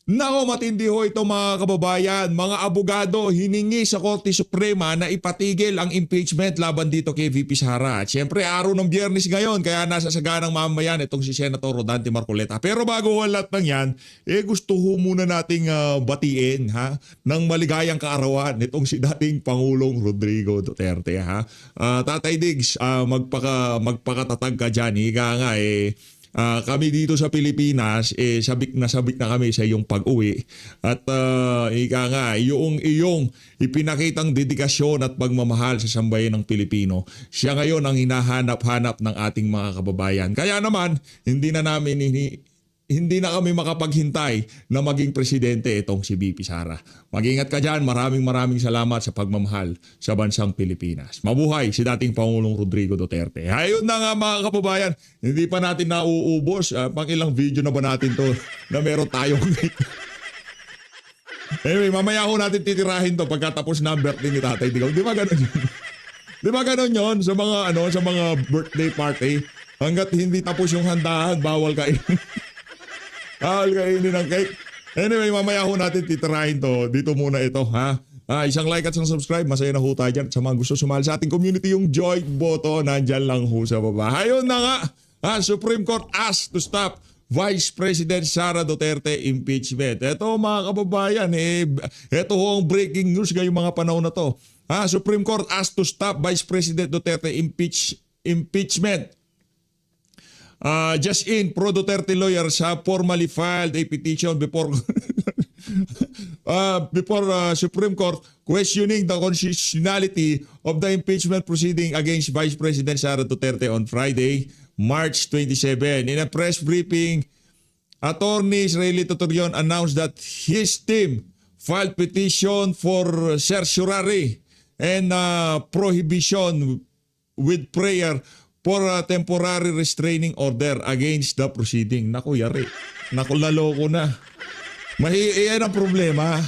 Nako, matindi ho ito mga kababayan. Mga abogado hiningi sa Korte Suprema na ipatigil ang impeachment laban dito kay VP Sara. At syempre, araw ng Biyernes ngayon, kaya nasa saganang mamayan itong si Senator Rodante Marcoleta. Pero bago ang lahat ng yan, gusto ho muna nating batiin ng maligayang kaarawan nitong si dating Pangulong Rodrigo Duterte. Tatay Diggs, magpakatatag ka dyan. Higa nga kami dito sa Pilipinas, sabik na kami sa iyong pag-uwi. At ika nga, yung ipinakitang dedikasyon at pagmamahal sa sambayan ng Pilipino, siya ngayon ang hinahanap-hanap ng ating mga kababayan. Kaya naman, hindi na kami makapaghintay na maging presidente itong si VP Sara. Mag-ingat ka dyan. Maraming salamat sa pagmamahal sa bansang Pilipinas. Mabuhay si dating Pangulong Rodrigo Duterte. Ayun na nga mga kababayan, hindi pa natin nauubos. Pang ilang video na ba natin to na meron tayong... Anyway, mamaya ho natin titirahin to pagkatapos na ang birthday ni Tatay Digong. Di ba ganun yun? Di ba ganun yun sa mga birthday party? Hanggat hindi tapos yung handahan, bawal kainin. Bawal kainin ng cake. Anyway, mamaya ho natin titirahin to. Dito muna ito, isang like at isang subscribe. Masaya na ho tayo dyan. Sa mga gusto sumali sa ating community, yung join button, nandyan lang ho sa baba. Ayun na nga, Supreme Court asked to stop Vice President Sara Duterte impeachment. Ito mga kababayan, ito ho ang breaking news ngayong mga panahon na to. Supreme Court asked to stop Vice President Duterte impeachment. Just in, pro-Duterte lawyers have formally filed a petition before Supreme Court questioning the constitutionality of the impeachment proceeding against Vice President Sara Duterte on Friday, March 27. In a press briefing, Attorney Israeli Tutorion announced that his team filed petition for certiorari and prohibition with prayer for a temporary restraining order against the proceeding. Naku, yari. Naku, laloko na. Yan ang problema.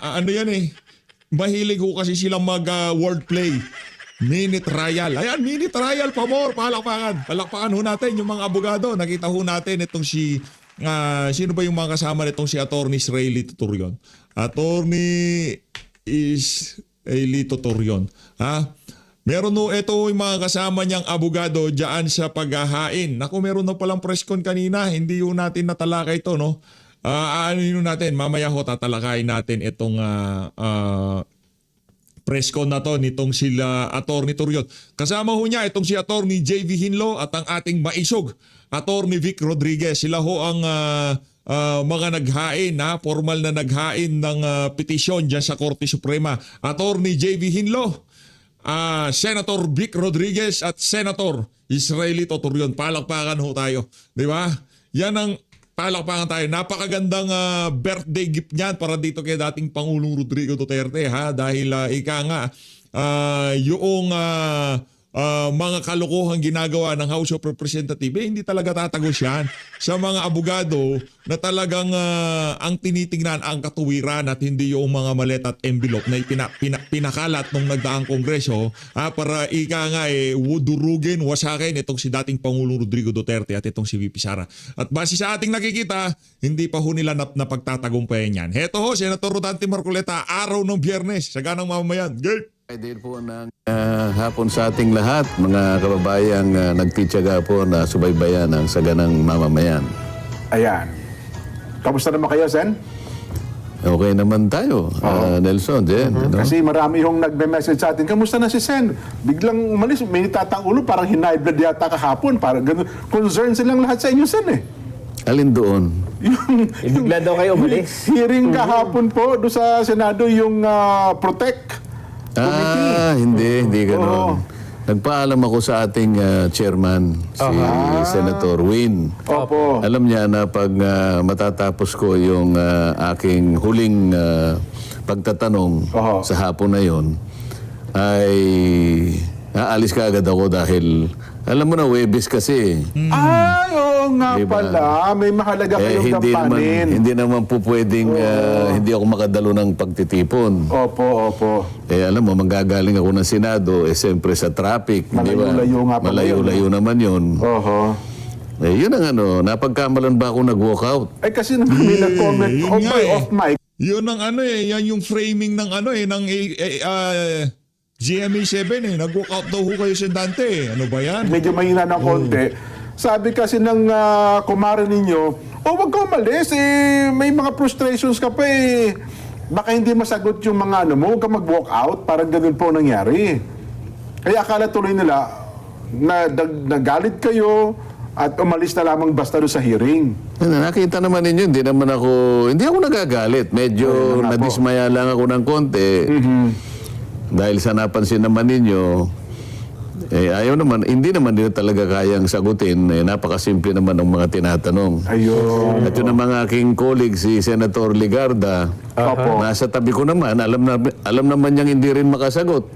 Ano yan Mahilig ho kasi silang mag-wordplay. Mini trial. Ayan, mini trial, pamor. Palakpakan. Palakpakan ho natin yung mga abogado. Nakita ho natin itong sino ba yung mga kasama nitong si Attorney Israeli Tutorion? Attorney Israeli Tutorion. Meron ito yung mga kasama niyang abogado dyan sa paghahain. Naku, meron na palang press con kanina. Hindi yung natin natalakay ito, no? Natin? Mamaya ho tatalakayin natin itong press con na to nitong sila Attorney Turion. Kasama ho niya itong si Attorney J.V. Hinlo at ang ating maisog, Attorney Vic Rodriguez. Sila ho ang mga naghain, formal na naghain ng petisyon dyan sa Korte Suprema. Attorney J.V. Hinlo, Senator Vic Rodriguez at Senator Israeli Tutorion. Palakpakan ho tayo. Di ba? Yan ang palakpakan tayo. Napakagandang birthday gift niyan para dito kay dating Pangulong Rodrigo Duterte. Dahil yung mga kalokohang ginagawa ng House of Representatives, hindi talaga tatagos yan sa mga abogado na talagang ang tinitingnan ang katuwiran at hindi yung mga malet at envelope na pinakalat nung nagdaang kongreso para durugin, wasakin itong si dating Pangulong Rodrigo Duterte at itong si VP Sara. At base sa ating nakikita, hindi pa ho nila napagtatagumpayan yan. Heto ho, Senator Rodante Marcoleta, araw ng Biyernes, saganang mamamayan. Gert! Idea po ng hapon sa ating lahat, mga kababayang nagtityaga po na subaybayan ang saganang mamamayan. Ayan. Kamusta naman kayo, Sen? Okay naman tayo, Nelson. Jen, Kasi marami yung nagme-message sa atin, kamusta na si Sen? Biglang umalis, may nitatang ulo, parang high-blood yata kahapon. Parang ganun. Concerned silang lahat sa inyo, Sen Alin doon? Bigla daw kayo umalis. Hearing kahapon po doon sa Senado yung Protect Committee. Hindi ganun. Nagpaalam ako sa ating chairman, si Senator Win. Opo. Alam niya na pag matatapos ko yung aking huling pagtatanong sa hapon na yon, ay aalis ka agad ako dahil alam mo na, Webes kasi. Oo nga pala. May mahalaga kayong gampanin. Hindi naman po pwedeng hindi ako makadalo ng pagtitipon. Opo. Alam mo, manggagaling ako ng Senado, siyempre sa traffic. Malayo-layo nga pala Malayo-layo naman yun. Eh, yun ang napagkamalan ba ako nag-walkout? Ay kasi naman may nag-comment yun on nga by eh. off mic. Yun ang yan yung framing ng ng GMA7 Nag-walk out daw ho kayo si Dante. Ano ba yan? Medyo mahina ng konti. Sabi kasi ng kumare ninyo, wag ka umalis, may mga frustrations ka pa Baka hindi masagot yung mga mo, huwag ka mag-walk out, parang ganun po nangyari. Kaya akala tuloy nila na nagalit kayo at umalis na lamang basta doon sa hearing. Nakita naman ninyo, hindi ako nagagalit. Medyo nadismaya lang ako ng konti. Dahil sa napansin naman ninyo, ayaw naman, hindi naman nila talaga kayang sagutin. Napakasimple naman ng mga tinatanong. Ayun. At yun ang mga aking colleague, si Senator Ligarda, nasa tabi ko naman, alam naman niyang hindi rin makasagot.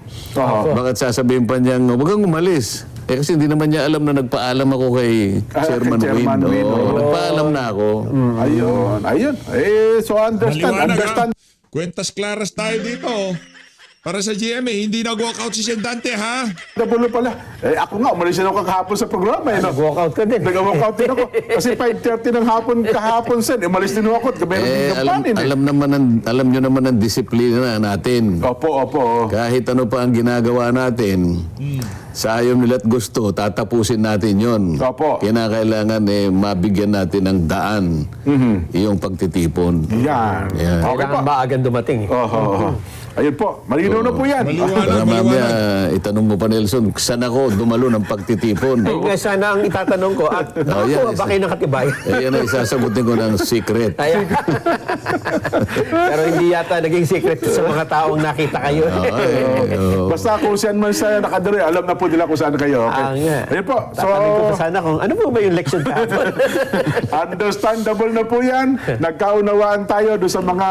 Bakit sasabihin pa niyang, huwag kang umalis. Kasi hindi naman niya alam na nagpaalam ako kay Chairman Chairman Win. Win, oo. Nagpaalam na ako. Ayun. So understand. Kwentas klaras tayo dito. Para sa GMA, hindi nag-walk out si Dante, ha? Nabulo pala. Ako nga, umalis na ako kahapon sa programa. No? Nag-walkout ka din. Nag-walkout din ako. Kasi 5:30 ng hapon kahapon, umalis din ako. Alam nyo naman ang disiplina natin. Opo. Kahit ano pa ang ginagawa natin, sa ayaw nila at gusto, tatapusin natin yon. Opo. Kinakailangan mabigyan natin ng daan yung pagtitipon. Yan. Yan. Okay po. Kailangan maagang dumating. Ayun po. Malinaw na po yan. Para mamaya, itanong mo pa, Nelson, saan ako dumalo ng pagtitipon? Nga sana ang itatanong ko, at nakakuha ba kayo ng katibayan? Yan ang isasagutin ko ng secret. Kaya, pero hindi yata naging secret sa mga taong nakita kayo. Basta kung saan man sa nakadiri, alam na po nila kung saan kayo. Okay? Ayun po. So, Tatanong ko pa sana kung ano po ba yung leksyon kahapon? understandable na po yan. Nagkaunawaan tayo doon sa mga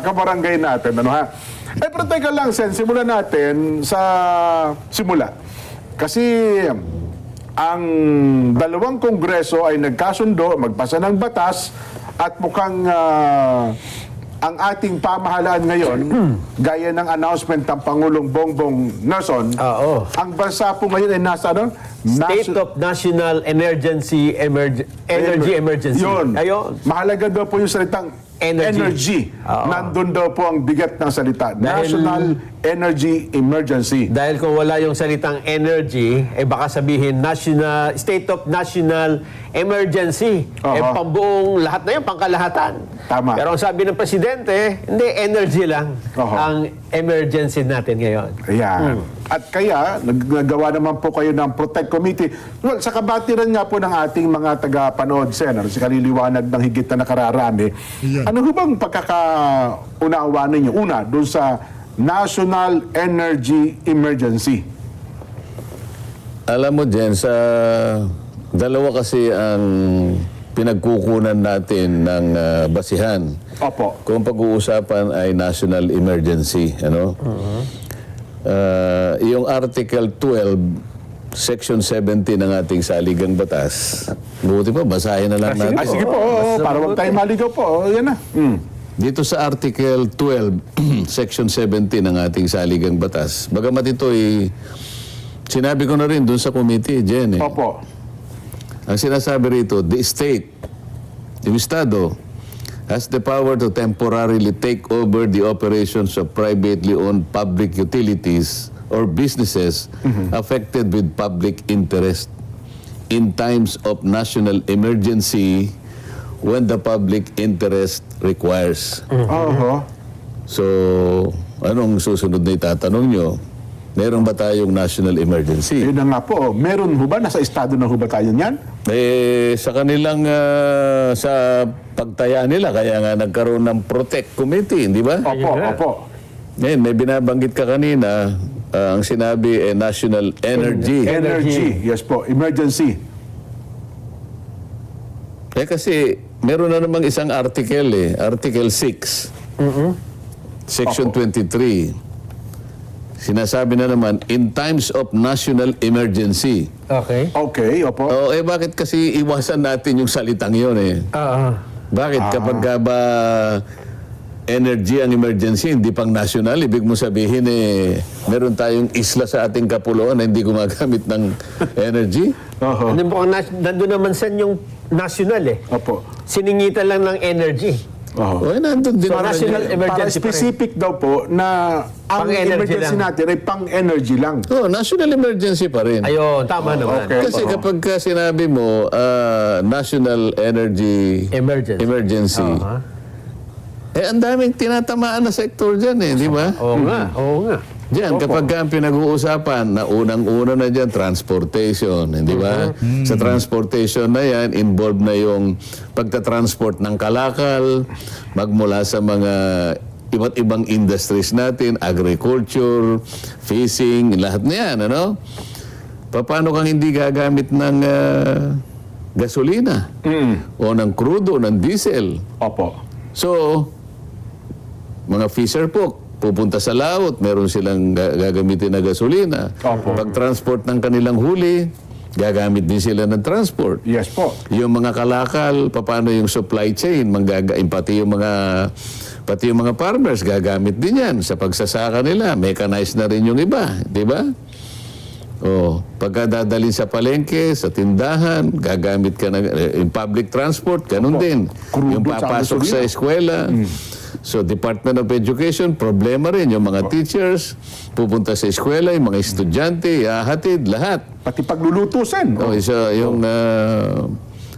kabarangay natin. Ano ha? Pero teka lang, Sen, simulan natin sa simula. Kasi ang dalawang kongreso ay nagkasundo, magpasa ng batas at mukhang ang ating pamahalaan ngayon, gaya ng announcement ng Pangulong Bongbong Nelson, ang bansa po ngayon ay nasa State of National Energy Emergency. Yun. Ayun. Mahalaga daw po yung salitang energy. Nandun daw po ang bigat ng salita. National Energy Emergency. Dahil kung wala yung salitang energy, baka sabihin State of National Emergency. Pambuong lahat na yun, pangkalahatan. Tama. Pero ang sabi ng Presidente, hindi, energy lang ang emergency natin ngayon. Ayan. At kaya, nagawa naman po kayo ng Protect Committee. Well, sa kabatiran nga po ng ating mga taga-panood, Sen, si kaliliwanag ng higit na nakararami, ano ho bang pagkakaunawa ninyo? Una, doon sa National Energy Emergency. Alam mo, Jen, sa dalawa kasi ang pinagkukunan natin ng basihan. Opo. Kung pag-uusapan ay national emergency, yung Article 12, Section 17 ng ating saligang batas. Buti pa, basahin na lang natin. Sige po, para wag tayo maligaw po. Yan na. Dito sa Article 12, Section 17 ng ating saligang batas, bagamat ito sinabi ko na rin doon sa committee, Jen. Opo. Ang sinasabi rito, the state, yung Estado, has the power to temporarily take over the operations of privately owned public utilities or businesses affected with public interest in times of national emergency when the public interest requires. So, anong susunod na itatanong nyo? Meron ba tayong national emergency? Yun na nga po. Meron ho ba? Nasa estado na ho ba tayo niyan? Sa kanilang, sa pagtaya nila, kaya nga nagkaroon ng Protect Committee, di ba? Opo. Ngayon, may binabanggit ka kanina, ang sinabi National Energy. Energy. Yes po. Emergency. Kasi meron na namang isang article Article 6. Section 23. Sinasabi na naman, in times of national emergency. Okay. Okay, opo. Bakit kasi iwasan natin yung salitang yun Bakit? Kapag ba energy ang emergency, hindi pang national. Ibig mo sabihin, meron tayong isla sa ating kapuluan na hindi gumagamit ng energy? Oho. Ano po, nandun naman sa yung national eh. Opo. Siningitan lang ng energy. Oho. O, nandun din So, naman national yun. Para emergency pa rin. specific daw po na ang Pang-energy emergency lang. natin ay pang-energy lang. National emergency pa rin. Ayun, tama naman. okay. Kasi kapag ka sinabi mo, national energy Emergency. Aha. ang daming tinatamaan na sektor dyan di ba? Oo nga, oo nga. Diyan, kapag ka ang pinag-uusapan, na unang-una na dyan, transportation, di ba? Sa transportation na yan, involved na yung pagta-transport ng kalakal, magmula sa mga iba't ibang industries natin, agriculture, fishing, lahat na yan, ano? Paano kang hindi gagamit ng gasolina? O ng crudo, ng diesel? Opo. So, mga fisher folk, pupunta sa laot, meron silang gagamitin na gasolina. Opo. Pag-transport ng kanilang huli, gagamit din sila ng transport. Yes po. Yung mga kalakal, paano yung supply chain, pati yung mga farmers, gagamit din yan sa pagsasaka nila. Mechanized na rin yung iba, di ba? Pagka dadalhin sa palengke, sa tindahan, gagamit ka ng public transport, ganun din. Crudo Yung sa papasok sa gasolina. eskwela. So, Department of Education, problema rin. Yung mga teachers, pupunta sa eskwela, yung mga estudyante, hatid, lahat. Pati paglulutusin.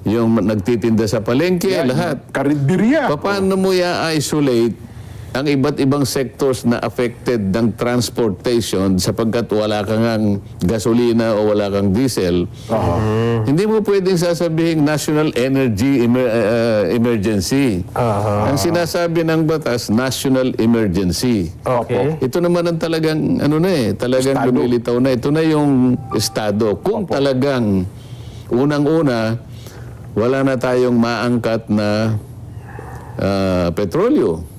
Yung nagtitinda sa palengke, lahat. Karinderya. Paano mo i-isolate ang iba't ibang sectors na affected ng transportation sapagkat wala kang gasolina o wala kang diesel? Hindi mo pwedeng sasabihin national energy emergency. Ang sinasabi ng batas, national emergency. Okay. Ito naman ang talagang talagang Estado. lumilitaw na. Ito na yung estado. Kung talagang unang-una wala na tayong maangkat na petrolyo.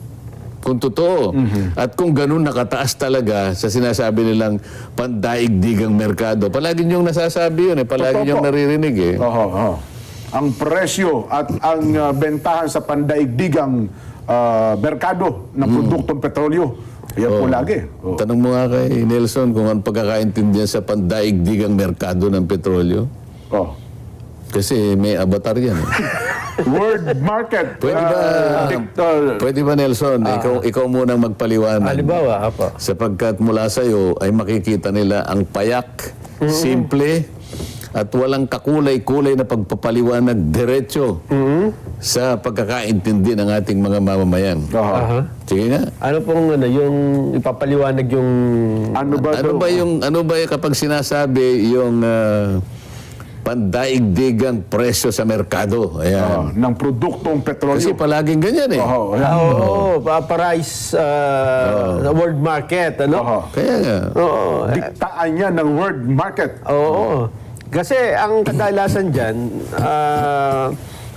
Kung totoo. At kung ganun nakataas talaga sa sinasabi nilang pandaigdigang merkado. Palagi niyong nasasabi yun Totoo Palagi niyong po. naririnig Oho. Ang presyo at ang bentahan sa pandaigdigang merkado ng produktong petrolyo. Yan po lagi. Tanong mo nga kay Nelson kung ang pagkakaintindihan sa pandaigdigang merkado ng petrolyo. Kasi may avatar yan. World market. Pwede ba Nelson, ikaw munang magpaliwanag. Halimbawa, apa. Sapagkat mula sa iyo ay makikita nila ang payak, simple, at walang kakulay-kulay na pagpapaliwanag diretso sa pagkakaintindi ng ating mga mamamayan. Aha. Sige nga. Ano pong yung ipapaliwanag yung... Ano ba Ano ba yung kapag sinasabi yung pandaigdigang presyo sa merkado? Ayan. ng produktong petrolyo? Kasi palaging ganyan Price na world market, ano? Kaya nga. Oo. Diktaan niya ng world market. Oo. Kasi ang kadalasan dyan,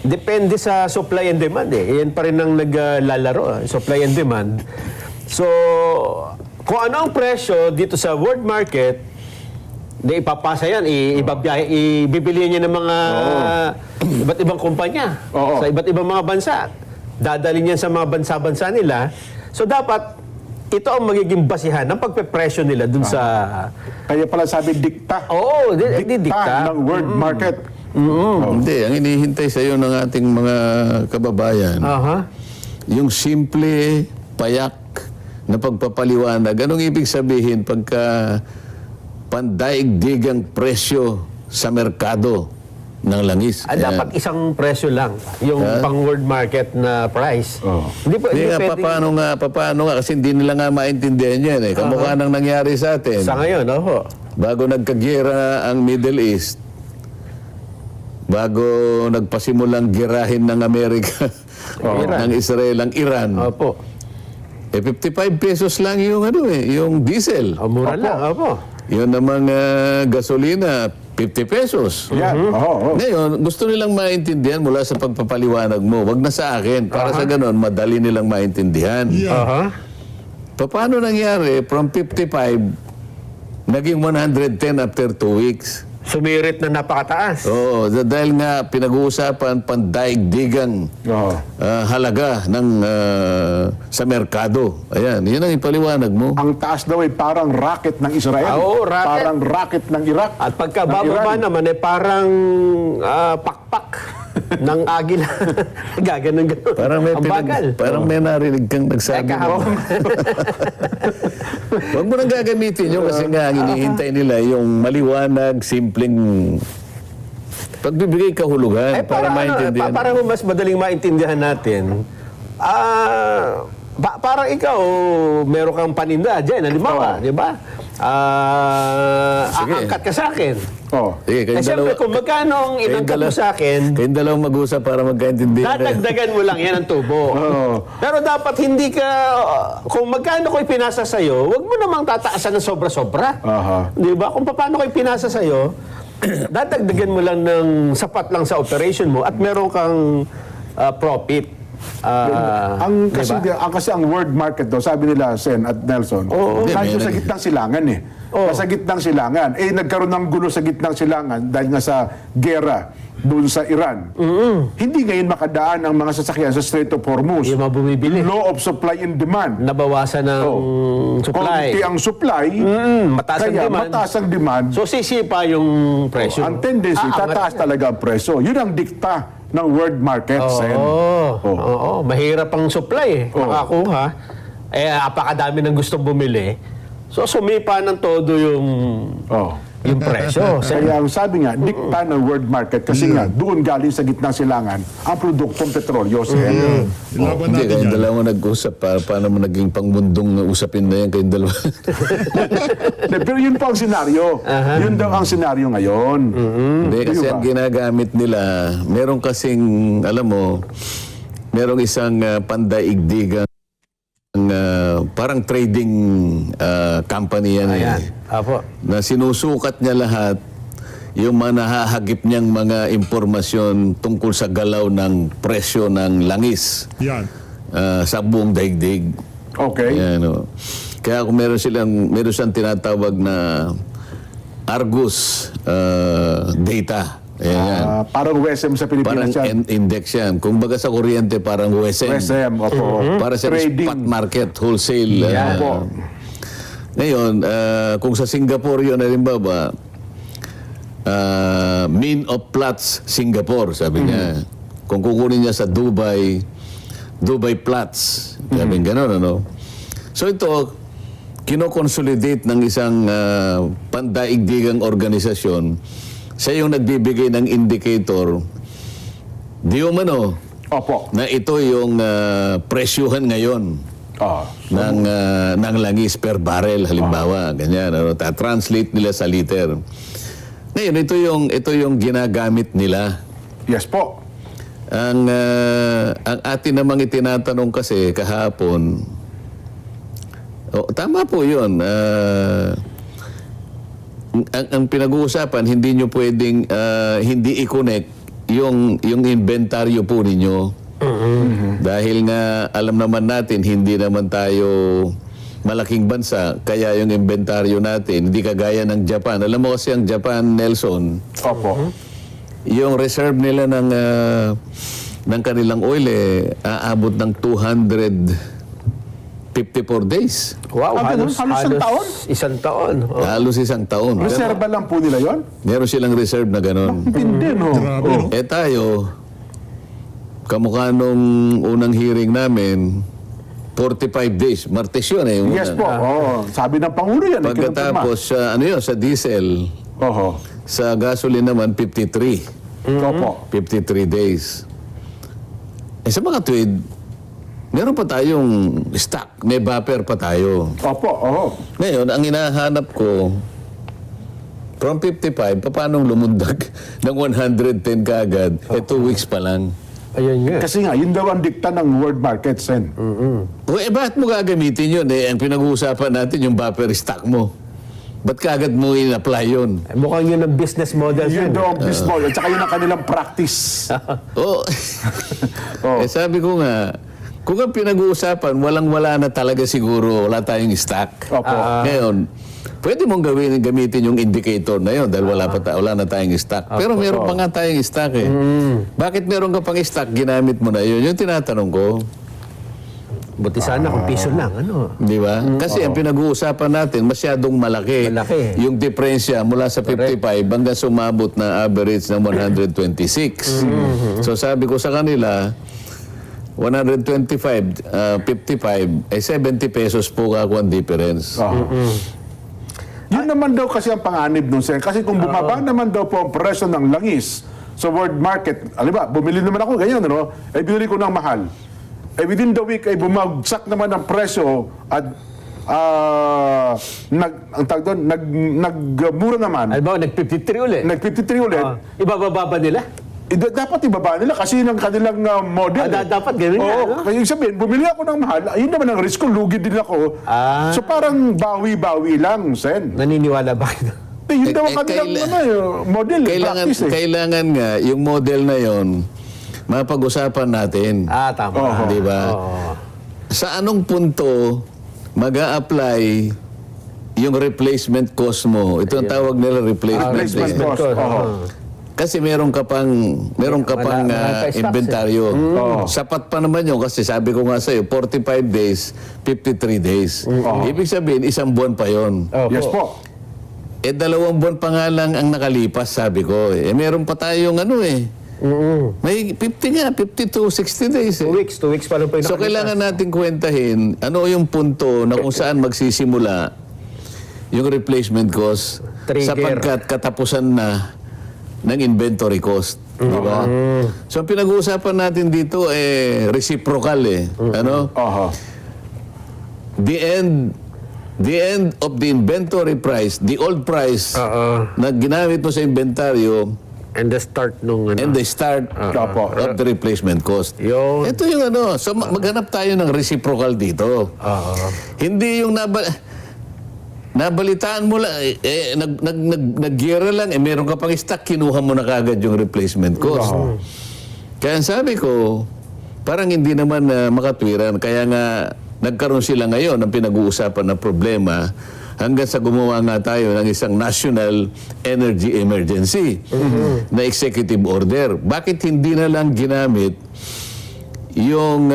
depende sa supply and demand Yan pa rin ang naglalaro, supply and demand. So, kung ano ang presyo dito sa world market, ipapasa yan, ibibili niya ng mga iba't ibang kumpanya sa iba't ibang mga bansa. Dadalhin yan sa mga bansa-bansa nila. So, dapat ito ang magiging basihan ng pagpepresyo nila dun sa... Kaya pala sabi dikta. Oo, Dikta dikta. ng world market. Hindi, ang inihintay sa iyo ng ating mga kababayan, yung simple, payak na pagpapaliwanag. Anong ibig sabihin pagka pandaigdigang presyo sa merkado ng langis? Dapat isang presyo lang, yung pang world market na price. Hindi po, Hindi hindi nga, pwedeng- paano nga, kasi hindi nila nga maintindihan yan Kamukha nang nangyari sa atin. Sa ngayon, Bago nagkagyera ang Middle East, bago nagpasimulang girahin ng Amerika, ng Israel, ang Iran, Opo. 55 pesos lang yung yung diesel. Mura lang, opo. Yun namang gasolina, 50 pesos. Yan. Ngayon, gusto nilang maintindihan mula sa pagpapaliwanag mo. Wag na sa akin. Para sa ganon, madali nilang maintindihan. Paano nangyari from 55, naging 110 after 2 weeks? sumirit na napakataas. Oo, dahil nga pinag-uusapan pandaigdigang Oo. halaga ng sa merkado. Ayan, yun ang ipaliwanag mo. Ang taas daw ay parang rocket ng Israel. Oo, rocket. Parang rocket ng Iraq. At pagka ng bababa Iran. naman, parang pakpak ng agila. Gaganon-ganon. Ang bagal. Parang may narinig kang nagsabi. Kahapon. Huwag mo nang gagamitin yun kasi nga ang hinihintay nila yung maliwanag, simpleng pagbibigay kahulugan para maintindihan. Para mas madaling maintindihan natin, parang ikaw, meron kang paninda dyan, halimbawa, di ba? Sige. Aangkat ka sa akin. Oh. Sige, kayong Siyempre, kung magkano ang inangkat mo sa akin, kayong dalawang mag-usap para magkaintindihan. dadagdagan mo lang yan ang tubo. Oo. Pero dapat hindi ka, kung magkano ko ipinasa sa'yo, huwag mo namang tataasan ng sobra-sobra. Aha. Di ba? Kung paano ko ipinasa sa'yo, dadagdagan mo lang ng sapat lang sa operation mo at meron kang profit. Kasi ang world market daw, sabi nila Sen at Nelson, kahit sa gitnang silangan Sa gitnang silangan. Nagkaroon ng gulo sa gitnang silangan dahil nga sa gera doon sa Iran. Hindi ngayon makadaan ang mga sasakyan sa Strait of Hormuz. Yung mga bumibili. Law of supply and demand. Nabawasan ng supply. Konti ang supply, Mataas ang kaya demand. mataas ang demand. So sisipa yung presyo. Ang tendency, Aangat tataas yan. talaga ang presyo. Yun ang dikta ng world market, Sen. Oo. Mahirap ang supply makakuha. Apakadami ng gustong bumili. So sumipa ng todo yung presyo. Kaya ang sabi nga, dikta ng world market kasi nga doon galing sa gitnang silangan ang produktong petrolyo. Sen. Laban Hindi, natin kayong yan. dalawa nag-usap. Paano mo naging pangmundong usapin na yan kayong dalawa? Pero yun po ang senaryo. Yun daw ang senaryo ngayon. Hindi, kasi Di ba? ang ginagamit nila, meron kasing, alam mo, merong isang pandaigdigang parang trading company yan. Ayan. Apo. Na sinusukat niya lahat yung mga nahahagip niyang mga impormasyon tungkol sa galaw ng presyo ng langis Yan. sa buong daigdig. Okay. Yan, o. Kaya kung meron siyang tinatawag na Argus data. Ayan. Parang WSM sa Parang Pilipinas yan. index yan. Kung baga sa kuryente, parang WSM. WSM, opo. Para sa spot market, wholesale. Opo. Ngayon, kung sa Singapore yun, halimbawa, Mean of Platts Singapore, sabi niya. Kung kukunin niya sa Dubai Platts, sabi gano'n, ano? So ito, kinoconsolidate ng isang pandaigdigang organisasyon. Siya yung nagbibigay ng indicator, di umano, Opo. na ito yung presyuhan ngayon ng langis per barrel, halimbawa, ganyan, ano, translate nila sa liter. Ngayon, ito yung ginagamit nila. Yes po. Ang atin namang itinatanong kasi kahapon, tama po yun. Ang pinag-uusapan, hindi nyo pwedeng hindi i-connect yung inventaryo po ninyo. Dahil nga alam naman natin, hindi naman tayo malaking bansa, kaya yung inventaryo natin, hindi kagaya ng Japan. Alam mo kasi ang Japan, Nelson, Opo. yung reserve nila ng kanilang oil aabot ng 254 days. Wow, Halos isang taon? Isang taon. Oh. Halos isang taon. Reserva lang po nila yon. Meron silang reserve na ganon. Hindi, no? Grabe, no? Tayo, kamukha nung unang hearing namin, 45 days. Martes yun yung Yes una. po. Sabi ng Pangulo yan. Pagkatapos, sa diesel, Oho. sa gasoline naman, 53. Opo. 53 days. Sa mga tweed, meron pa tayong stock. May buffer pa tayo. Opo. Oho. Ngayon, ang hinahanap ko, from 55, paano lumundag ng 110 kaagad? 2 weeks pa lang. Ayun nga. Kasi nga, yun daw ang dikta ng world market, Sen. Bakit mo gagamitin yun? Ang pinag-uusapan natin, yung buffer stock mo. Ba't kaagad mo in-apply yun? Mukhang yun ang business model Yun yan. daw ang business model. At saka yun ang kanilang practice. Oh. Sabi ko nga, Kung ang pinag-uusapan, walang-wala na talaga siguro, wala tayong stock. Opo. Ngayon, pwede mong gamitin yung indicator na yun dahil wala na tayong stock. Pero meron pa nga tayong stock eh. Bakit meron ka pang stock, ginamit mo na yun? Yung tinatanong ko. Buti sana kung piso lang, ano. Di ba? Kasi ang pinag-uusapan natin, masyadong malaki. Malaki. Yung diferensya mula sa 55 hanggang sumabot na average ng 126. So sabi ko sa kanila, 125, 55, eh 70 pesos po ako ang difference. Yun naman daw kasi ang panganib nun, Sen. Kasi kung bumaba naman daw po ang presyo ng langis sa world market, alam ba, bumili naman ako ganyan, ano? Eh, binili ko ng mahal. Eh, within the week, ay bumagsak naman ang presyo at nagmura naman. Alam mo, nag-53 ulit. Nag-53 ulit. Ibababa ba nila? Dapat ibaba nila kasi ng kanilang model. Dapat ganun nga, ano? Kaya yung sabihin, bumili ako ng mahal, ayun naman ang risk ko, lugi din ako. So parang bawi-bawi lang, Sen. Naniniwala ba kayo? Yun daw ang kanilang model, practice eh. Kailangan nga, yung model na yon mapag-usapan natin. Tama. Di ba? Sa anong punto mag-a-apply yung replacement cost mo? Ito ang tawag nila replacement Replacement cost. cost. Kasi meron ka pang wala pa stocks inventaryo. Sapat pa naman yun kasi sabi ko nga sa'yo, 45 days, 53 days. Ibig sabihin, isang buwan pa yon. Yes po. 2 buwan pa nga lang ang nakalipas, sabi ko. Meron pa tayong may 50 nga, 52, 60 days. 2 weeks pa lang po yung So, kailangan natin kwentahin ano yung punto na kung saan magsisimula yung replacement cost Trigger. sapagkat katapusan na ng inventory cost. Di ba? So, ang pinag-uusapan natin dito reciprocal Ano? The end of the inventory price, the old price na ginamit mo sa inventaryo, And the start nung and the start of the replacement cost. Yun. Ito yung So maghanap tayo ng reciprocal dito. Hindi yung nabalitaan mo lang, nag-gira lang, meron ka pang stock, kinuha mo na kagad yung replacement cost. Kaya sabi ko, parang hindi naman makatwiran. Kaya nga, nagkaroon sila ngayon ng pinag-uusapan na problema hanggang sa gumawa nga tayo ng isang National Energy Emergency na executive order. Bakit hindi na lang ginamit yung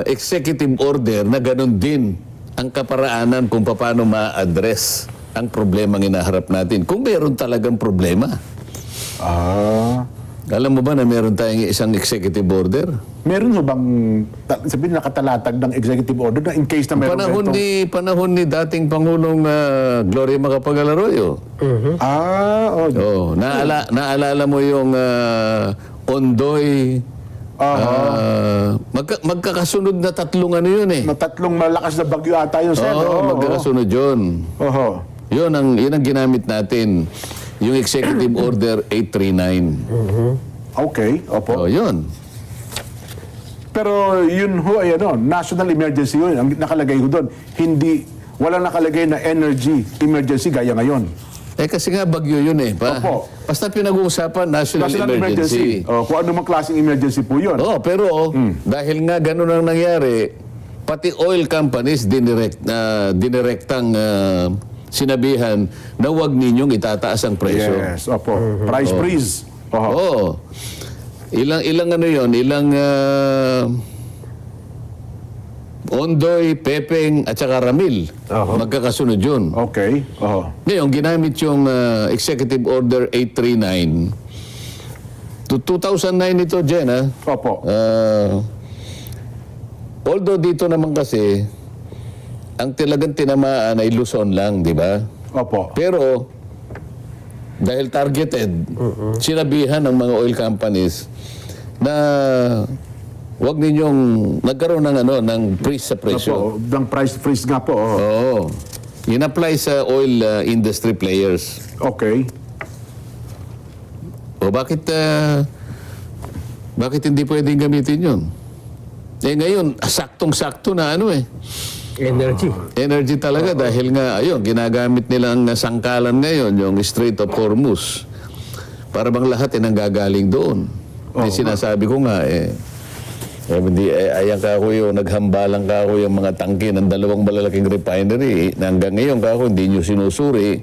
executive order na ganun din ang kaparaanan kung paano ma-address ang problemang inaharap natin? Kung meron talagang problema. Alam mo ba na meron tayong isang executive order? Meron ho bang, sabihin nakatalatag ng executive order na in case na meron Panahon ni dating Pangulong Gloria Macapagal Arroyo. Naalala mo yung Ondoy, magkakasunod na tatlong yun na tatlong malakas na bagyo ata yun, Sen. Magkakasunod yun. Yun ang ginamit natin. Yung Executive Order 839. Okay, opo. Yun. Pero yun ho ay national emergency yun. Ang nakalagay ho doon, walang nakalagay na energy emergency gaya ngayon. Kasi nga bagyo yun Opo. Basta pinag-uusapan, national emergency. Kung ano mang klaseng emergency po yun. Pero dahil nga ganun ang nangyari, pati oil companies dinirektang sinabihan na huwag ninyong itataas ang presyo. Yes, opo. Price freeze. Ilang Ilang Ondoy, Pepeng, at saka Ramil. Magkakasunod yun. Okay. Ngayon, ginamit yung Executive Order 839. 2009 ito, Jen, Opo. Although dito naman kasi, ang talagang tinamaan ay Luzon lang, di ba? Opo. Pero, dahil targeted, sinabihan ng mga oil companies na huwag ninyong nagkaroon ng freeze sa presyo. Ng price freeze nga po. In-apply sa oil industry players. Okay. Bakit hindi pwedeng gamitin yun? Ngayon, saktong-sakto na Energy talaga dahil nga, ginagamit nilang sangkalan ngayon, yung Strait of Hormuz. Para bang lahat nanggagaling doon. Sinasabi ko nga, hindi, ayan ka ako yung naghambalang ka ako yung mga tangke ng dalawang malalaking refinery. Na hanggang ngayon ka ako, hindi nyo sinusuri.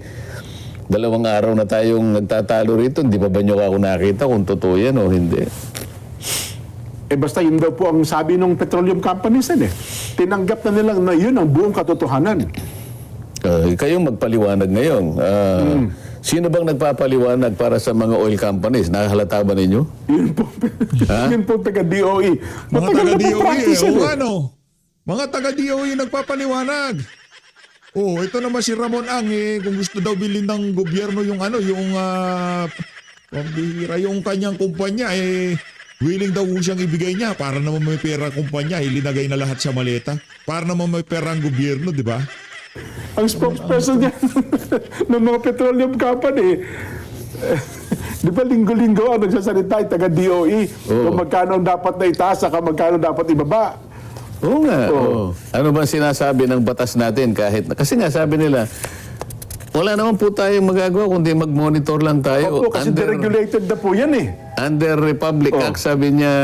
2 araw na tayong nagtatalo rito, hindi pa ba nyo ako nakita kung totoo yan o hindi? Basta yun daw po ang sabi ng petroleum companies Tinanggap na nilang na yun ang buong katotohanan. Kayong magpaliwanag ngayon. Sino bang nagpapaliwanag para sa mga oil companies? Nakahalata ba ninyo? Yun po taga-DOE. Mga Matagal na po taga-DOE, practice yan ano? Mga taga-DOE nagpapaliwanag. Oh, ito naman si Ramon Ang, kung gusto daw bilhin ng gobyerno yung pambihira yung kanyang kumpanya, willing daw siyang ibigay niya para naman may pera kumpanya, ilinagay na lahat sa maleta. Para naman may pera ang gobyerno, di ba? Ang spokesperson niya ng mga petroleum company, di ba linggo-linggo ang nagsasalita taga-DOE kung magkano ang dapat na itaas saka magkano dapat ibaba. Oo nga. Oo. Ano ba sinasabi ng batas natin kahit... Kasi nga sabi nila, wala naman po tayong magagawa kundi mag-monitor lang tayo. Opo, kasi deregulated na po yan Under Republic Act, sabi niya...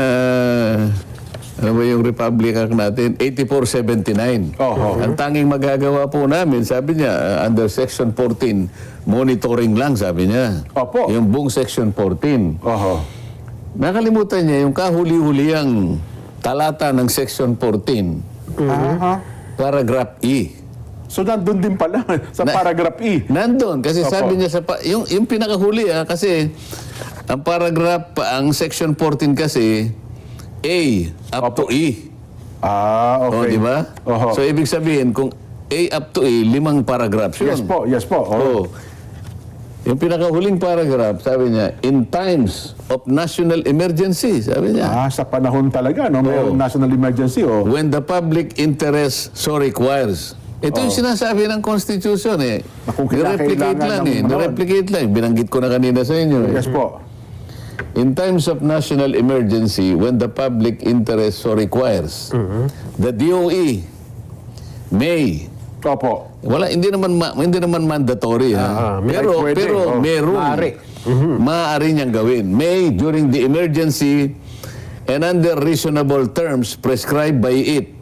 ano ba yung Republic Act natin? 8479. Ang tanging magagawa po namin, sabi niya, under Section 14, monitoring lang, sabi niya. Opo. Yung buong Section 14. Nakalimutan niya yung kahuli-huliang talata ng Section 14, paragraph E. So nandun din pala sa paragraph E. Nandun, kasi sabi niya yung pinakahuli kasi ang paragraph, ang Section 14 kasi A up to E. Okay. O, di ba? So ibig sabihin, kung A up to E, 5 paragraphs yun. Yes po. Yung pinakahuling paragraph, sabi niya, in times of national emergency, sabi niya. Sa panahon talaga, mayroong national emergency. When the public interest so requires. Ito yung sinasabi ng Constitution Kung Nireplicate lang Nireplicate lang. Binanggit ko na kanina sa inyo Yes po. In times of national emergency, when the public interest so requires, the DOE may... Opo. hindi naman mandatory pero meron. Maaari niyang gawin. May during the emergency and under reasonable terms prescribed by it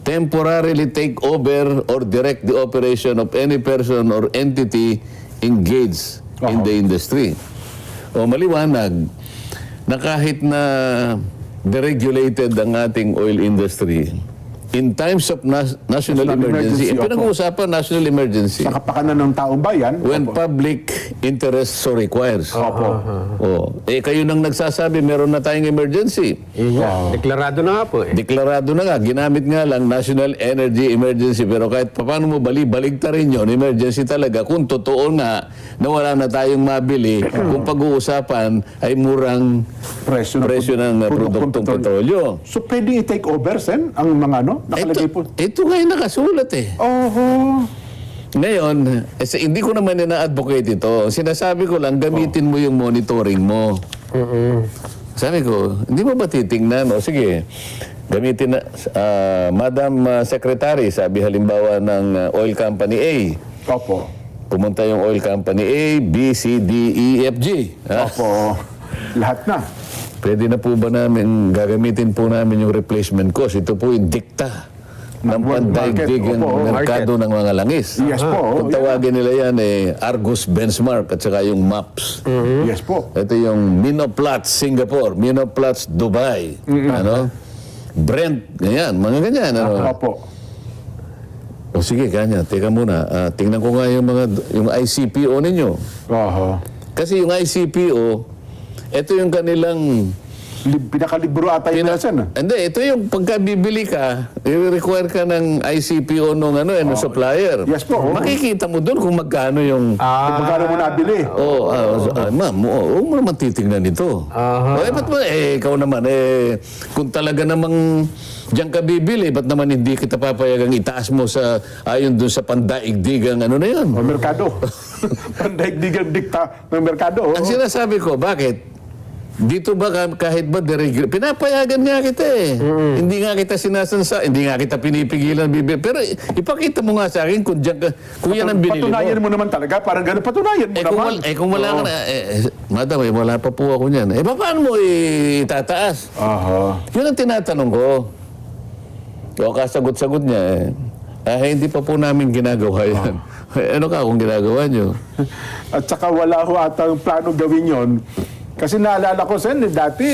temporarily take over or direct the operation of any person or entity engaged in the industry. O maliwanag na kahit na deregulated ang ating oil industry, in times of national emergency, pinag-uusapan national emergency, Sa kapakanan ng taong bayan. when public interest so requires. Kayo nang nagsasabi, meron na tayong emergency. Deklarado na nga po Deklarado na nga, ginamit nga lang National Energy Emergency, pero kahit paano mo baligta rin yun, emergency talaga, kung totoo nga na wala na tayong mabili, kung pag-uusapan ay murang presyo ng produktong petrolyo. So pwedeng i-take over, Sen, ang mga nakalagay po. Ito nga yung nakasulat Ngayon, hindi ko naman ina-advocate ito. Sinasabi ko lang, gamitin mo yung monitoring mo. Sabi ko, hindi mo ba titingnan? Sige, gamitin na, Madam Secretary, sabi halimbawa ng Oil Company A. Pumunta yung Oil Company A, B, C, D, E, F, G. Lahat na. Pwede na po ba namin, gagamitin po namin yung replacement cost? Ito po yung dikta ng pandaigdigang merkado ng mga langis. Yes po. Kung tawagin nila yan, Argus Benchmark at saka yung MAPS. Yes po. Ito yung Minoplatz Singapore, Minoplatz Dubai, Brent, ganyan, mga ganyan. Sige, ganyan, teka muna. Tingnan ko nga yung ICPO ninyo. Kasi yung ICPO, ito yung kanilang... Pinakalibro ata yun na Sen. Hindi, ito yung pagkabibili ka, i-require ka ng ICPO nung supplier. Yes po. Makikita mo doon kung magkano yung... magkano mo nabili. Ma'am, huwag mo naman titignan ito. Ba't mo, ikaw naman, kung talaga namang diyan ka bibili, ba't naman hindi kita papayagang itaas mo sa, ayon doon sa pandaigdigang na yun? Merkado. Pandaigdigang dikta ng merkado. Ang sinasabi ko, bakit? dito ba kahit ba pinapayagan nga kita eh. Hindi nga kita sinasansa, hindi nga kita pinipigilan bibili. Pero ipakita mo nga sa akin kung yan ang binili mo. Patunayan mo naman talaga, parang gano'n, patunayan mo naman. Kung wala ka na, madam, wala pa po ako niyan. Paano mo itataas? Aha. Yun ang tinatanong ko. O kasagot-sagot niya hindi pa po namin ginagawa yan. Ano ka kung ginagawa niyo? At saka wala ho atang plano gawin yon. Kasi naalala ko, Sen, dati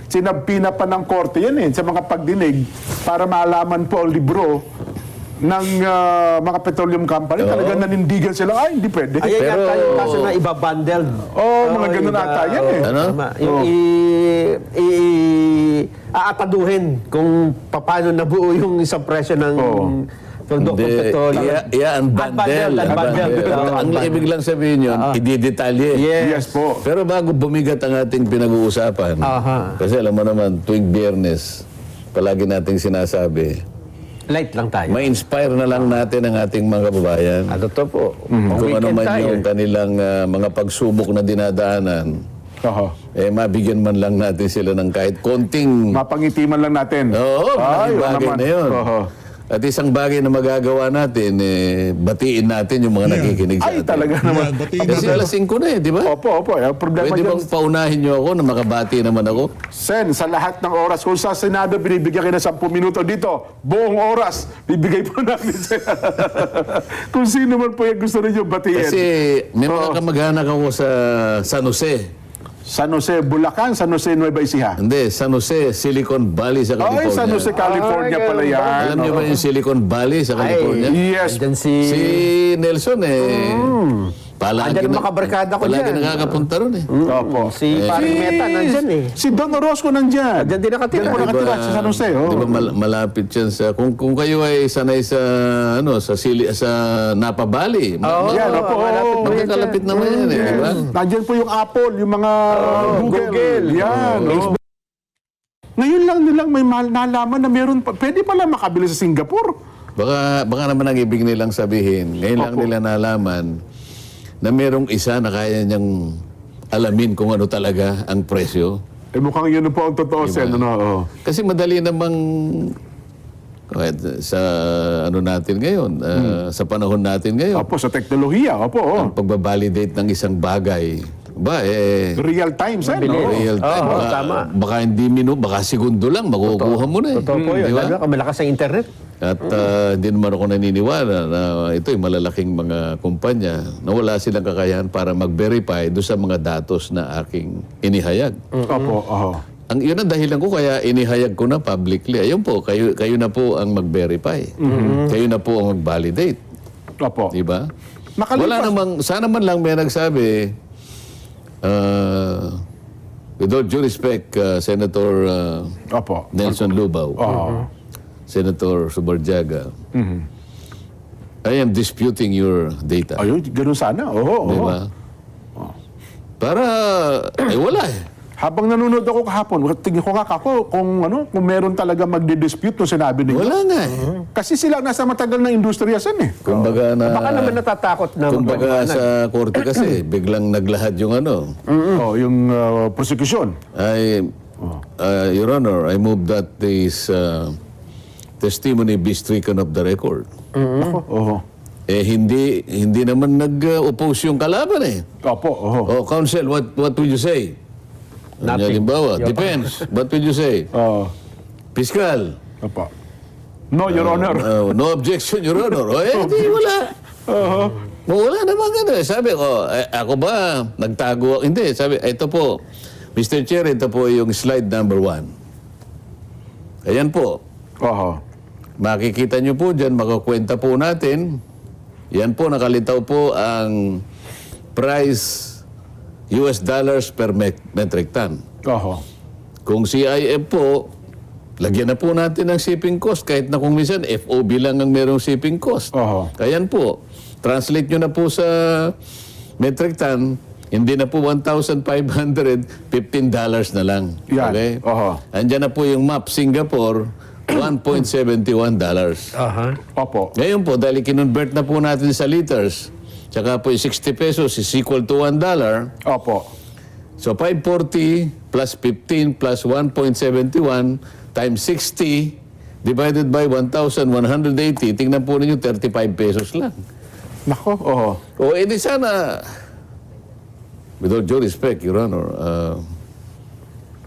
sinabpina pa ng korte yan sa mga pagdinig para malaman po ang libro ng mga petroleum company. Talagang nanindigan sila, hindi pwede. Ayan Pero- yata yung kaso na iba-bundled. Mga ganun ata yan Ano? Tama. Yung aataduhin kung paano nabuo yung isang presyo ng produktong petrolyo. Unbundle. Ang ibig lang sabihin yun, i-detalye. Yes po. Pero bago bumigat ang ating pinag-uusapan, Aha. kasi alam mo naman, tuwing Biyernes, palagi nating sinasabi, Light lang tayo. ma-inspire na lang natin ang ating mga kababayan. Totoo po. Kung ano Weekend man tayo. yung kanilang mga pagsubok na dinadaanan, Aha. mabigyan man lang natin sila ng kahit konting... Mapangitiman lang natin. Oo, Ay, malaking bagay naman. na yun. Aha. At isang bagay na magagawa natin, batiin natin yung mga nakikinig sa Ay, atin. talaga naman. Yan, batiin Kasi natin. alas 5 na di ba? Opo. Ang problema Pwede dyan, bang paunahin nyo ako na makabati naman ako? Sen, sa lahat ng oras, kung sa Senado binibigyan kayo ng 10 minuto dito, buong oras, bibigay po namin sila. Kung sino man po yung gusto ninyo batiin. Kasi may mga kamag-anak ako sa San Jose. San Jose, Bulacan, San Jose, Nueva Ecija. Hindi, San Jose, Silicon Valley sa Ay, California. San Jose, California Ay, pala ganun ba? yan. Alam niyo ba yung Silicon Valley sa California? Yes. Andyan si Si Nelson palagi Andyan mga barkada ko palagi dyan. nakakapunta ron Opo. si Paring Meta nandyan eh. Si Don Orozco nandyan. Diyan din nakatira. Diyan po nakatira sa San Jose. Di ba malapit yan sa kung kayo ay sanay sa sa Napa Valley. Yan, opo. Magkakalapit naman yan di ba? Nandyan po yung Apple, yung mga Google. Yan. Facebook. Ngayon lang nilang may nalaman na meron pa. Pwede pala makabili sa Singapore. Baka naman ang ibig nilang sabihin, ngayon lang nila nalaman na merong isa na kaya niyang alamin kung ano talaga ang presyo. Mukhang yun po ang totoo, Sen. Ano? Kasi madali namang sa natin ngayon, sa panahon natin ngayon, Opo, sa teknolohiya. Opo. ang pagbabalidate ng isang bagay, Real time, Sen. Mabilis. no? real time. Oo, baka, tama. baka hindi baka segundo lang, makukuha mo na eh. Totoo po yun. Di ba? Lalo na kung malakas sa internet. At hindi naman ako naniniwala na ito'y malalaking mga kumpanya na wala silang kakayahan para mag-verify doon sa mga datos na aking inihayag. Opo. Yun ang dahilan ko kaya inihayag ko na publicly. Ayun po, kayo na po ang mag-verify. Kayo na po ang mag-validate. Opo. Di ba? Makalipas. Wala namang, sana man lang may nagsabi, with all due respect, Senator Opo. Nelson Lubao, Senator Subarjaga, I am disputing your data. Ayun, ganun sana. Di Oo. ba? Para, wala eh. Habang nanonood ako kahapon, tingin ko nga kung meron talaga magdi-dispute nung sinabi ninyo. Wala nga eh. Kasi sila nasa matagal na industriya, Sen eh. Kumbaga na, Baka naman natatakot na kumbaga sa korte kasi, biglang naglahad yung Yung prosecution. Your Honor, I move that this testimony be stricken of the record. Oo. Hindi naman nag-oppose yung kalaban eh. Opo. Counsel, what will you say? Nothing. Halimbawa, defense, what will you say? Fiscal, Opo. No, Your Honor. no objection, Your Honor. Di wala. Wala naman gano'n. Sabi ko, ako ba, nagtago ako? Hindi, sabi, ito po, Mr. Chair, ito po yung slide number 1. Ayan po. Makikita nyo po dyan, makakwenta po natin. Yan po, nakalitaw po ang price US dollars per metric ton. Kung CIF po, lagyan na po natin ng shipping cost kahit na kung minsan FOB lang ang merong shipping cost. Ayan po, translate nyo na po sa metric ton, hindi na po $1,500, $15 na lang. Yan. Okay? Andyan na po yung map, Singapore, $1.71. Opo. Ngayon po, dahil kinonvert na po natin sa liters, tsaka po yung 60 pesos is equal to $1, Opo. So 540 plus 15 plus 1.71 times 60 divided by 1,180, tingnan po ninyo 35 pesos lang. Nako, oo. O edi sana, with all due respect, Your Honor,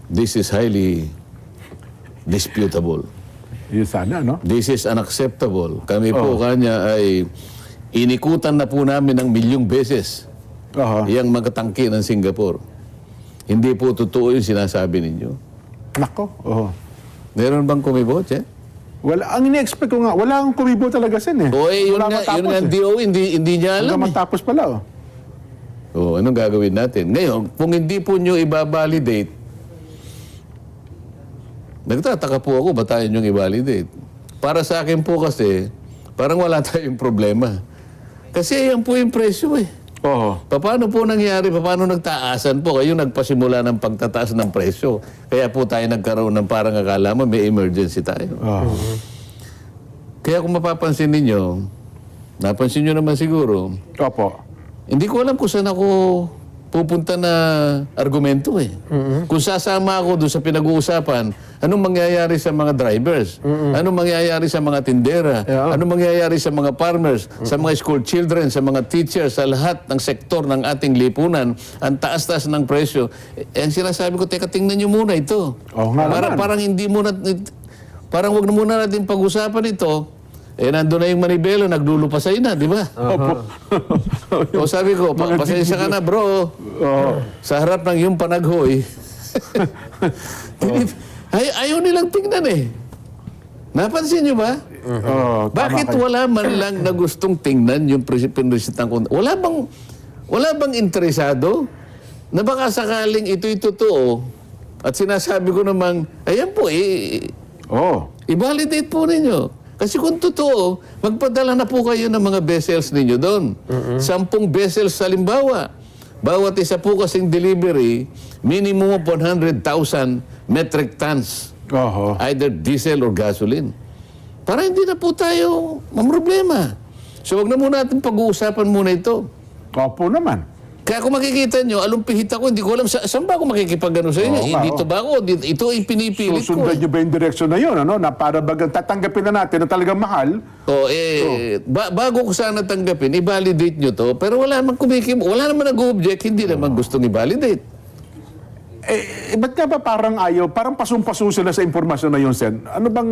this is highly disputable. Yun sana, no? This is unacceptable. Kami po kanya ay inikutan na po namin ng milyong beses Oo. yang mga tangke ng Singapore. Hindi po totoo yung sinasabi ninyo. Nako, oo. Meron bang kumibot, eh? Wala, ang ini-expect ko nga, wala akong kumibo talaga sen eh. O yun Wala nga, matapos, DOE, hindi niya alam. Hanggang matapos pala, oh. O, anong gagawin natin? Ngayon, kung hindi po nyo i-validate, nagtataka po ako, ba't tayo nyo i-validate? Para sa akin po kasi, parang wala tayong problema. Kasi yan po yung presyo eh. Oo. Paano po nangyari? Paano nagtaasan po? Kayo nagpasimula ng pagtataas ng presyo. Kaya po tayo nagkaroon ng parang akala mo may emergency tayo. Oo. Kaya kung mapapansin ninyo, napansin nyo naman siguro, Opo. hindi ko alam kung saan ako pupunta na argumento eh. Kung sasama ako doon sa pinag-uusapan, anong mangyayari sa mga drivers? Anong mangyayari sa mga tindera? Anong mangyayari sa mga farmers? Sa mga school children? Sa mga teachers? Sa lahat ng sektor ng ating lipunan? Ang taas-taas ng presyo. Ang sinasabi ko, teka, tingnan nyo muna ito. Oo nga naman. Parang hindi muna, parang wag na muna natin pag-usapan ito. Eh, nandun na yung Manibelo, naglulupasay na, di ba? Opo. O sabi ko, pasensya ka na bro. Sa harap ng iyong panaghoy. Ayaw nilang tingnan eh. Napansin nyo ba? Oo, tama Bakit kayo. wala man lang na gustong tingnan yung pinresitang konti? Wala bang interesado na baka sakaling ito'y totoo at sinasabi ko namang, ayan po, Oo. i-validate po ninyo. Kasi kung totoo, magpadala na po kayo ng mga vessels ninyo doon. 10 vessels sa halimbawa. Bawat isa po kasing delivery, minimum of 100,000 metric tons. Oo. Either diesel or gasoline. Para hindi na po tayo mamroblema. So wag na muna natin pag-uusapan muna ito. Opo naman. Kaya kung makikita nyo, alumpihit ako, hindi ko alam, saan ba ako makikipagano sa inyo? Oo nga, Dito ba ako? Ito ay pinipilit ko. Susundan nyo ba yung direksyon na yun, ano? Na para bagang tatanggapin na natin na talagang mahal. Bago ko sana tanggapin, i-validate nyo to. Pero wala naman wala naman nag-object, hindi naman gustong i-validate. Ba't nga ba parang ayaw, parang pasong-paso sila sa informasyon na yun, Sen? Ano bang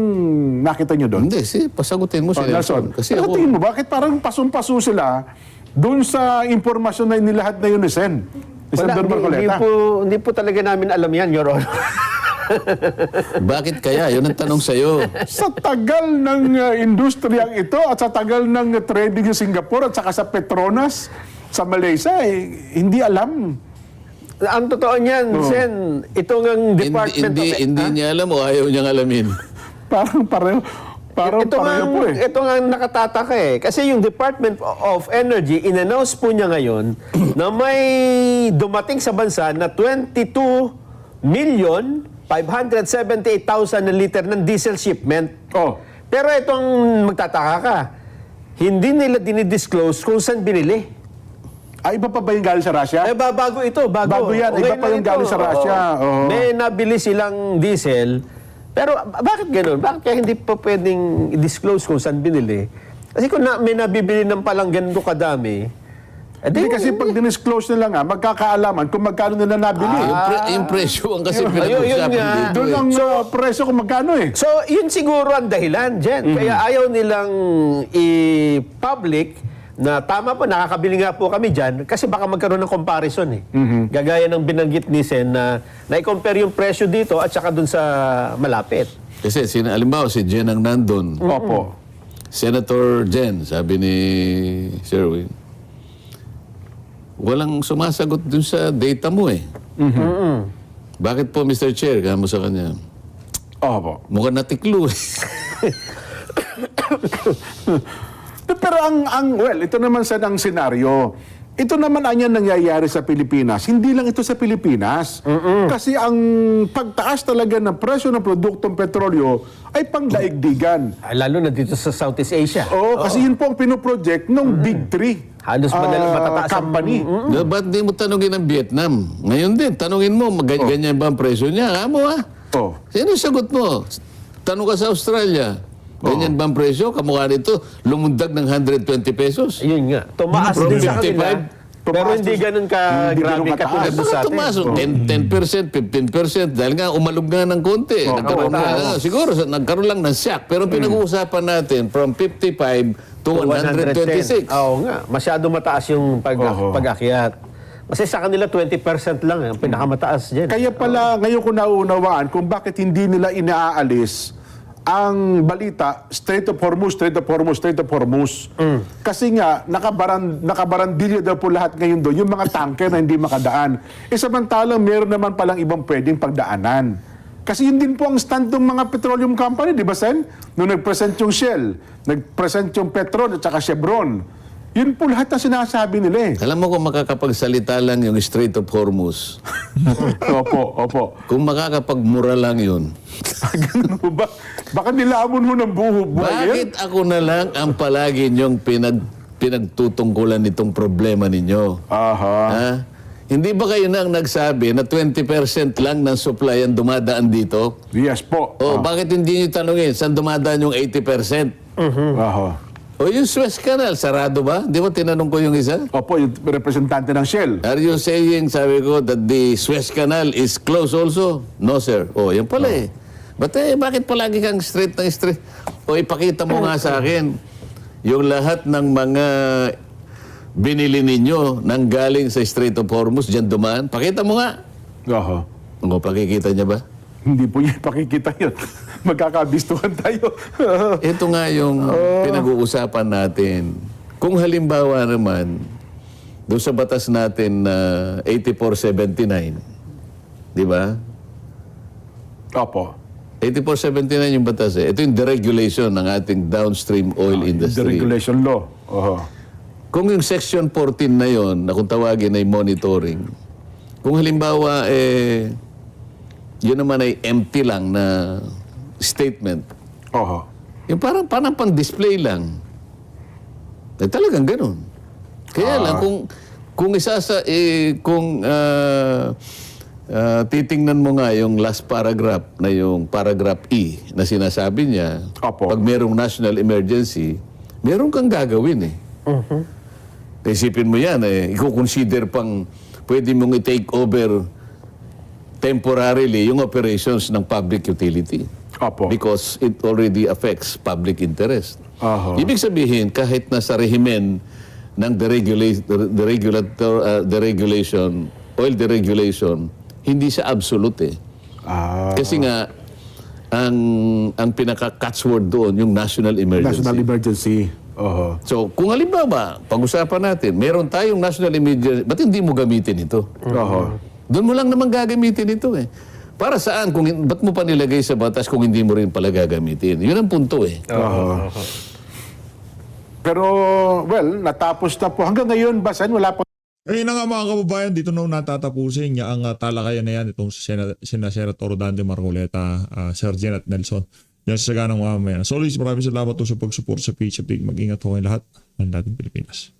nakita nyo doon? Hindi, pasagutin mo si Nelson. Kasi Ano ako, tingin mo, bakit parang pasong-paso sila doon sa informasyon na inilahat na yun ni Sen? Ni Sen. Don Marcoleta? Hindi po talaga namin alam yan, Your Honor. bakit kaya? Yun ang tanong sa'yo. Sa tagal ng industriyang ito at sa tagal ng trading sa Singapore at saka sa Petronas sa Malaysia, hindi alam. Ang totoo niyan, Sen, ito ng Department Hindi niya alam o ayaw niyang alamin. Parang pareho. Parang pareho po eh. Ito nga nakatataka eh. Kasi yung Department of Energy, in-announce po niya ngayon na may dumating sa bansa na 22,578,000 na liter ng diesel shipment. Oh. Pero itong magtataka ka, hindi nila dinidisclose kung saan binili. Ay, iba pa ba yung galing sa Russia? Bago ito, bago. Bago yan, iba Ngayon pa yung lang ito. galing sa Russia. Oo. May nabili silang diesel. Pero bakit gano'n? Bakit kaya hindi pa pwedeng i-disclose kung saan binili? Kasi kung may nabibili ng palang ganito kadami, Hindi kasi pag dinisclose nila nga, magkakaalaman kung magkano nila nabili. Yung presyo ang kasi Yun pinag-usapan nga. dito. Doon ang presyo kung magkano eh. So, yun siguro ang dahilan, Jen. Kaya ayaw nilang i-public na tama po, nakakabili nga po kami dyan kasi baka magkaroon ng comparison eh. Gagaya ng binanggit ni Sen na i-compare yung presyo dito at saka dun sa malapit. Kasi, alimbawa, si Jen ang nandun. Opo. Senator Jen, sabi ni Sherwin, walang sumasagot dun sa data mo eh. Bakit po, Mr. Chair? Kaya mo sa kanya, Opo. mukhang natiklo eh. Pero well, ito naman sa ang senaryo. Ito naman ang nangyayari sa Pilipinas. Hindi lang ito sa Pilipinas. Kasi ang pagtaas talaga ng presyo ng produktong petrolyo ay pangdaigdigan. Lalo na dito sa Southeast Asia. Oo, kasi yun po ang pinoproject ng Big Three Halos matataas ang- company. Ba't di mo tanungin ang Vietnam? Ngayon din, tanungin mo, ganyan ba ang presyo niya? Amo Oh. Sino sagot mo? Tanong ka sa Australia. Ganyan ba ang presyo? Kamukha nito, lumundag ng 120 pesos. Yun nga. Tumaas From din sa 55, kanila. Pero hindi ganun ka Hindi grabe ganun kataas. katulad doon sa Baka atin. tumasok, 10%, 15%, dahil nga umalog nga ng konti. Nagkaroon nga, siguro nagkaroon lang ng shock. Pero pinag-uusapan natin from 55 to 126. Oo nga. Masyado mataas yung pag-akyat. Kasi sa kanila 20% lang ang pinakamataas dyan. Kaya pala ngayon ko nauunawaan kung bakit hindi nila inaalis ang balita Strait of Hormuz, Strait of Hormuz, Strait of Hormuz. Kasi nga nakabarandilyo daw po lahat ngayon doon yung mga tanker na hindi makadaan. Samantalang meron naman palang ibang pwedeng pagdaanan. Kasi yun din po ang stand ng mga petroleum company, di ba, Sen? Nung nag-present yung Shell, nag-present yung Petron at saka Chevron. Yun po lahat ang sinasabi nila eh. Alam mo kung makakapagsalita lang yung Strait of Hormuz, Opo. kung makakapagmura lang yun, Ganun po ba? Baka nilamon ho ng buhay. bakit ako na lang ang palagi niyong pinagtutungkulan nitong problema ninyo? Aha. Ha? Hindi ba kayo nang nagsabi na 20% lang ng supply ang dumadaan dito? Yes po. O bakit hindi niyo tanungin saan dumadaan yung 80%? Aha. O yung Suez Canal, sarado ba? Di ba tinanong ko yung isa? Opo, yung representante ng Shell. Are you saying, sabi ko, that the Suez Canal is closed also? No, sir. O, yan pala eh. Bakit palagi kang straight ng straight? O, ipakita mo nga sa akin yung lahat ng mga binili ninyo nang galing sa Strait of Hormuz, dyan dumaan. Pakita mo nga. Aha. O, pakikita niya ba? Hindi po yan pakikita yun. Magkakabistuhan tayo. Ito nga yung pinag-uusapan natin. Kung halimbawa naman, doon sa batas natin na 8479, di ba? Opo. 8479 yung batas eh. Ito yung deregulation ng ating downstream oil The industry. regulation law. Aha. Kung yung section 14 na yon, na kung tawagin ay monitoring, kung halimbawa yun naman ay empty lang na statement, Aha. yung parang pang-display lang. Talagang ganun. Kaya lang, kung titingnan mo nga yung last paragraph na yung paragraph E na sinasabi niya, Opo. pag merong national emergency, meron kang gagawin eh. Isipin mo yan i-consider pang pwede mong i-take over temporarily yung operations ng public utility. Opo. Because it already affects public interest. Aha. Ibig sabihin, kahit nasa rehimen ng oil deregulation, hindi siya absolute eh. Kasi nga, ang pinaka-catchword doon, yung national emergency. National emergency. Aha. So, kung halimbawa, pag-usapan natin, meron tayong national emergency, ba't hindi mo gamitin ito? Aha. Doon mo lang naman gagamitin ito eh. Para saan? Ba't mo pa nilagay sa batas kung hindi mo rin pala gagamitin? Yun ang punto eh. Aha. Pero, well, natapos na po. Hanggang ngayon, Basan, wala pa. Ayun na nga mga kababayan, dito na natatapusin niya ang talakayan na yan itong sina Senator Dante Marcoleta, Sir Jen at Nelson. Yan sa saganang mamamayan. So, maraming salamat po sa pag-support sa PH Update. Mag-ingat po kayo lahat. Ang dating Pilipinas.